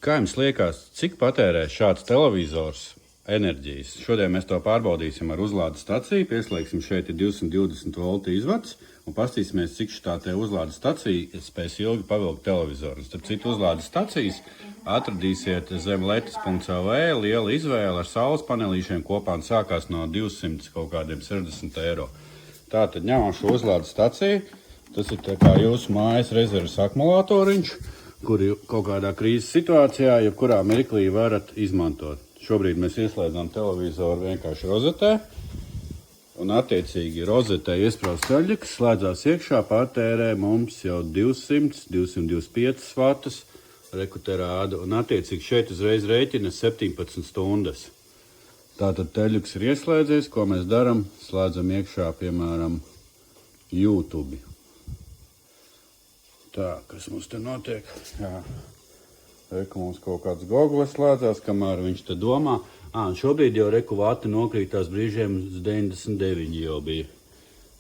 Kā jums liekas, cik patērē šāds televizors enerģijas? Šodien mēs to pārbaudīsim ar uzlādes staciju. Pieslēgsim šeit 220 voltu izvads un paskatīsimies, cik šitā te uzlādes stacija spēs ilgi pavilkt televizoru. Starp citu, uzlādes stacijas atradīsiet zem letis.lv, liela izvēle ar saules panelīšiem kopā un sākās no 200 kaut kādiem 60 eiro. Tātad ņemam šo uzlādes staciju. Tas ir tā kā jūsu mājas rezerves akumulatoriņš, kuri kaut kādā krīzes situācijā, jebkurā mirklī varat izmantot. Šobrīd mēs ieslēdzam televizoru vienkārši rozetē, un attiecīgi rozetē iesprāst ceļļa, kas slēdzās iekšā, patērē mums jau 200-225 vatus rekuterādu, un attiecīgi šeit uzreiz rēķina 17 stundas. Tātad teļuks ir ieslēdzies, ko mēs daram, slēdzam iekšā, piemēram, YouTube. Tā, kas mums te notiek? Jā. Reku mums kaut kāds Google slēdzās, kamēr viņš te domā. Šobrīd jau reku vati nokrītās brīžiem uz 99 jau bija.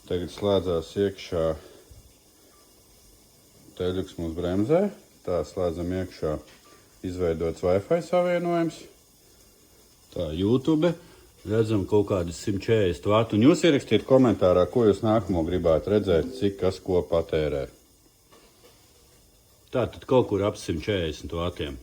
Tagad slēdzās iekšā teļuks mums bremzē. Tā, slēdzam iekšā izveidots Wi-Fi savienojums. Tā, YouTube. Redzam kaut kādas 140 vatu. Un jūs ierakstiet komentārā, ko jūs nākamo gribētu redzēt, cik kas ko patērē. Tātad kaut kur ap 140 vatiem.